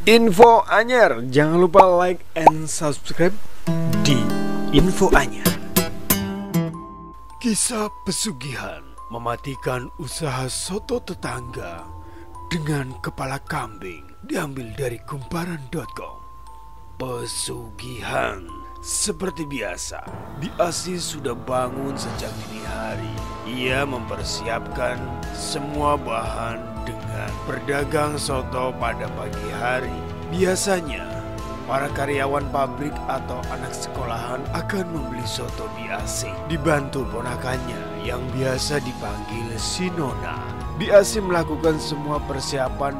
Info anyar, jangan lupa like and subscribe di Info Anyar. Kisah pesugihan mematikan usaha soto tetangga dengan kepala kambing diambil dari kumparan.com. Pesugihan. Seperti biasa, Biasi sudah bangun sejak dini hari. Ia mempersiapkan semua bahan dengan berdagang soto pada pagi hari. Biasanya, para karyawan pabrik atau anak sekolahan akan membeli soto Biasi, dibantu ponakannya yang biasa dipanggil si Nona. Biasi melakukan semua persiapan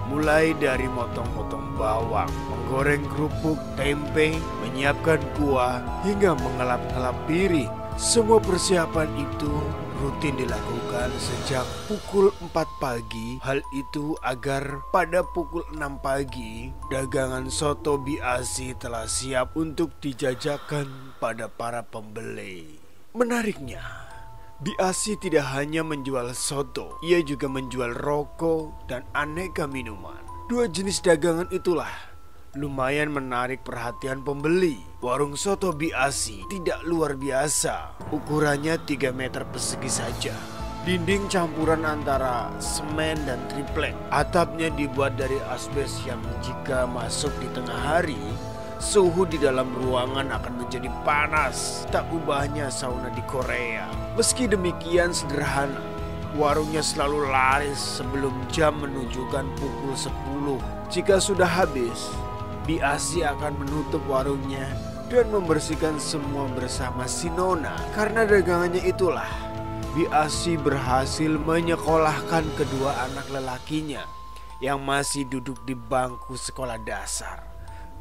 mulai dari motong-motong bawang, menggoreng kerupuk, tempe, menyiapkan kuah, hingga mengelap-ngelap piring. Semua persiapan itu rutin dilakukan sejak pukul 4 pagi. Hal itu agar pada pukul 6 pagi dagangan soto Biasi telah siap untuk dijajakan pada para pembeli. Menariknya, Biasi tidak hanya menjual soto, ia juga menjual rokok dan aneka minuman. Dua jenis dagangan itulah lumayan menarik perhatian pembeli. Warung soto Biasi tidak luar biasa. Ukurannya 3 meter persegi saja. Dinding campuran antara semen dan triplek. Atapnya dibuat dari asbes yang jika masuk di tengah hari, suhu di dalam ruangan akan menjadi panas. Tak ubahnya sauna di Korea. Meski demikian sederhana, warungnya selalu laris sebelum jam menunjukkan pukul 10. Jika sudah habis, Biasi akan menutup warungnya dan membersihkan semua bersama si Nona. Karena dagangannya itulah, Biasi berhasil menyekolahkan kedua anak lelakinya yang masih duduk di bangku sekolah dasar.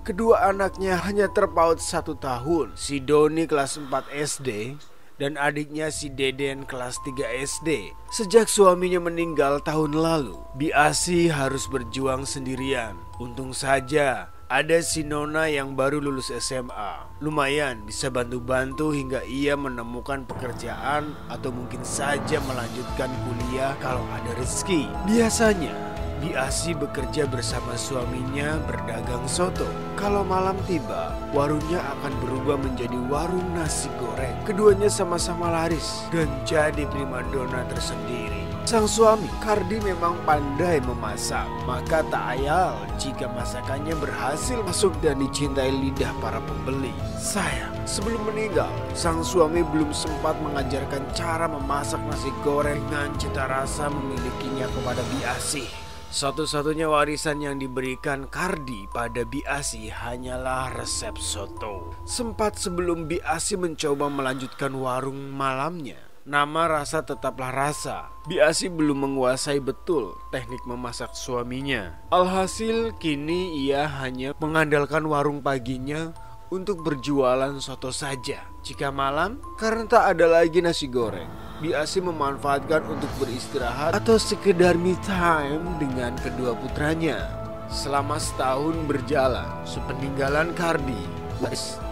Kedua anaknya hanya terpaut 1 tahun, si Doni kelas 4 SD dan adiknya si Deden kelas 3 SD. Sejak suaminya meninggal tahun lalu, Biasi harus berjuang sendirian. Untung saja ada si Nona yang baru lulus SMA. Lumayan bisa bantu-bantu hingga ia menemukan pekerjaan atau mungkin saja melanjutkan kuliah kalau ada rezeki. Biasanya Biasi bekerja bersama suaminya berdagang soto. Kalau malam tiba, warungnya akan berubah menjadi warung nasi goreng. Keduanya sama-sama laris dan jadi primadona tersendiri. Sang suami, Kardi, memang pandai memasak. Maka tak ayal jika masakannya berhasil masuk dan dicintai lidah para pembeli. Sayang, sebelum meninggal, sang suami belum sempat mengajarkan cara memasak nasi goreng dengan cita rasa memilikinya kepada Biasi. Satu-satunya warisan yang diberikan Kardi pada Biasi hanyalah resep soto. Sempat sebelum Biasi mencoba melanjutkan warung malamnya, nama rasa tetaplah rasa. Biasi belum menguasai betul teknik memasak suaminya. Alhasil kini ia hanya mengandalkan warung paginya untuk berjualan soto saja. Jika malam, karena tak ada lagi nasi goreng, Biasi memanfaatkan untuk beristirahat atau sekedar me time dengan kedua putranya. Selama setahun berjalan, sepeninggalan Kardi,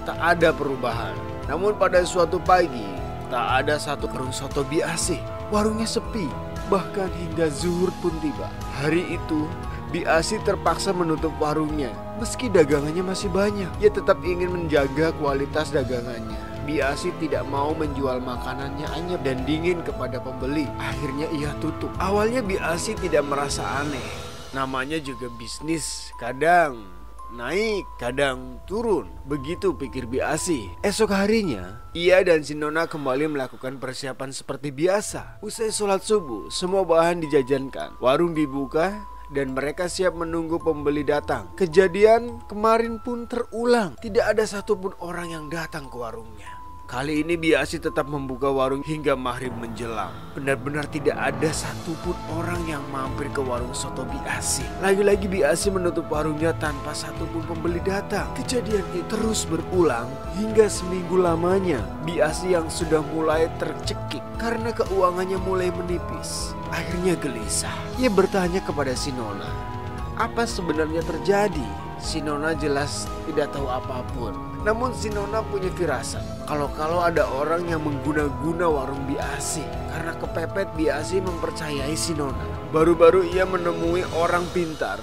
tak ada perubahan. Namun pada suatu pagi, tak ada satu warung soto Biasi. Warungnya sepi, bahkan hingga zuhur pun tiba. Hari itu, Biasi terpaksa menutup warungnya. Meski dagangannya masih banyak, ia tetap ingin menjaga kualitas dagangannya. Biasi tidak mau menjual makanannya anyep dan dingin kepada pembeli. Akhirnya ia tutup. Awalnya Biasi tidak merasa aneh. Namanya juga bisnis, kadang naik, kadang turun. Begitu pikir Biasi. Esok harinya, ia dan si Nona kembali melakukan persiapan seperti biasa. Usai sholat subuh, semua bahan dijajankan. Warung dibuka dan mereka siap menunggu pembeli datang. Kejadian kemarin pun terulang. Tidak ada satupun orang yang datang ke warungnya. Kali ini Biasi tetap membuka warung hingga maghrib menjelang. Benar-benar tidak ada satupun orang yang mampir ke warung soto Biasi. Lagi-lagi Biasi menutup warungnya tanpa satupun pembeli datang. Kejadian itu terus berulang hingga seminggu lamanya. Biasi yang sudah mulai tercekik karena keuangannya mulai menipis, akhirnya gelisah. Ia bertanya kepada si Nona, apa sebenarnya terjadi? Si Nona jelas tidak tahu apapun. Namun si Nona punya firasat kalau ada orang yang mengguna-guna warung Biasi. Karena kepepet, Biasi mempercayai si Nona. Baru-baru ia menemui orang pintar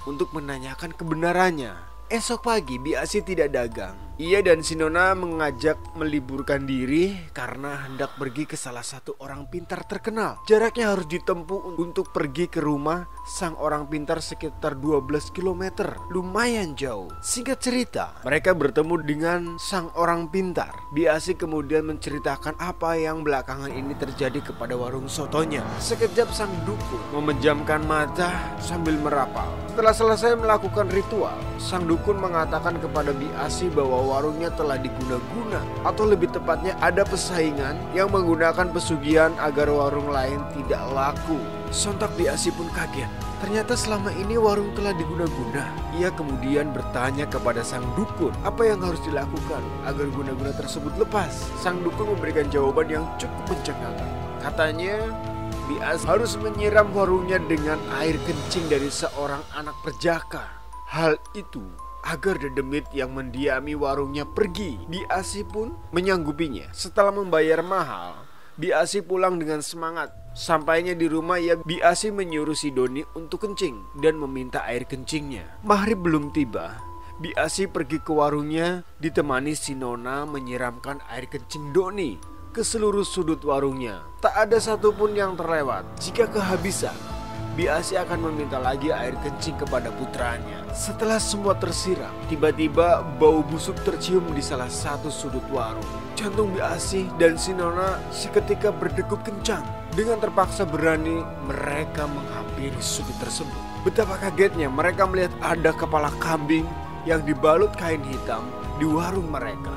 untuk menanyakan kebenarannya. Esok pagi Biasi tidak dagang. Ia dan si Nona mengajak meliburkan diri karena hendak pergi ke salah satu orang pintar terkenal. Jaraknya harus ditempuh untuk pergi ke rumah sang orang pintar sekitar 12 km. Lumayan jauh. Singkat cerita, mereka bertemu dengan sang orang pintar. Biasi kemudian menceritakan apa yang belakangan ini terjadi kepada warung sotonya. Sekejap sang dukun memejamkan mata sambil merapal. Setelah selesai melakukan ritual, sang dukun mengatakan kepada Biasi bahwa warungnya telah diguna-guna, atau lebih tepatnya ada pesaingan yang menggunakan pesugihan agar warung lain tidak laku. Sontak Biasi pun kaget. Ternyata selama ini warung telah diguna-guna. Ia kemudian bertanya kepada sang dukun apa yang harus dilakukan agar guna-guna tersebut lepas. Sang dukun memberikan jawaban yang cukup mencengangkan. Katanya Biasi harus menyiram warungnya dengan air kencing dari seorang anak perjaka. Hal itu agar dedemit yang mendiami warungnya pergi. Biasi pun menyanggupinya. Setelah membayar mahal, Biasi pulang dengan semangat. Sampainya di rumah, Biasi menyuruh si Doni untuk kencing dan meminta air kencingnya. Maghrib belum tiba, Biasi pergi ke warungnya ditemani si Nona menyiramkan air kencing Doni ke seluruh sudut warungnya. Tak ada satupun yang terlewat. Jika kehabisan, Biasi akan meminta lagi air kencing kepada putranya. Setelah semua tersiram, tiba-tiba bau busuk tercium di salah satu sudut warung. Jantung Biasi dan si Nona seketika berdegup kencang. Dengan terpaksa berani, mereka menghampiri sudut tersebut. Betapa kagetnya mereka melihat ada kepala kambing yang dibalut kain hitam di warung mereka.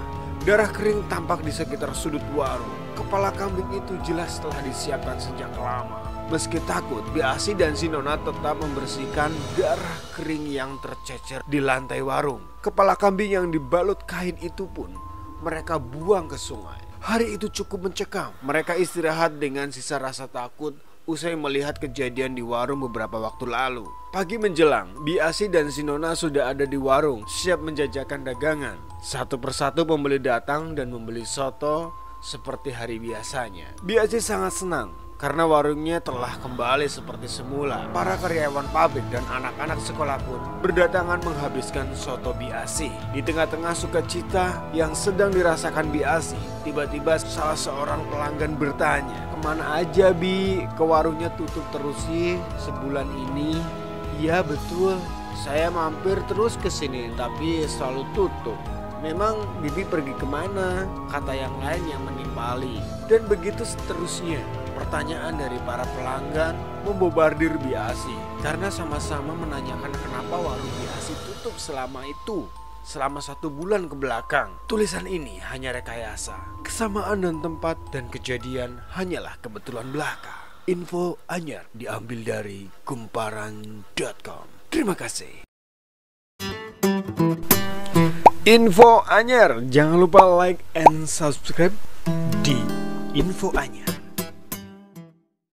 Darah kering tampak di sekitar sudut warung. Kepala kambing itu jelas telah disiapkan sejak lama. Meski takut, Biasi dan si Nona tetap membersihkan darah kering yang tercecer di lantai warung. Kepala kambing yang dibalut kain itu pun mereka buang ke sungai. Hari itu cukup mencekam. Mereka istirahat dengan sisa rasa takut usai melihat kejadian di warung beberapa waktu lalu. Pagi menjelang, Biasi dan si Nona sudah ada di warung, siap menjajakan dagangan. Satu persatu pembeli datang dan membeli soto seperti hari biasanya. Biasi sangat senang karena warungnya telah kembali seperti semula. Para karyawan pabrik dan anak-anak sekolah pun berdatangan menghabiskan soto Biasi. Di tengah-tengah sukacita yang sedang dirasakan Biasi, tiba-tiba salah seorang pelanggan bertanya, "Kemana aja Bi? Ke warungnya tutup terus sih sebulan ini." "Iya betul, saya mampir terus ke sini tapi selalu tutup." "Memang Bibi pergi kemana?" kata yang lain yang menimpali. Dan begitu seterusnya. Pertanyaan dari para pelanggan membobardir Biasi karena sama-sama menanyakan kenapa warung Biasi tutup selama itu, selama 1 bulan ke belakang. Tulisan ini hanya rekayasa. Kesamaan dan tempat dan kejadian hanyalah kebetulan belaka. Info anyar diambil dari kumparan.com. Terima kasih. Info anyar, jangan lupa like and subscribe di Info Anyar.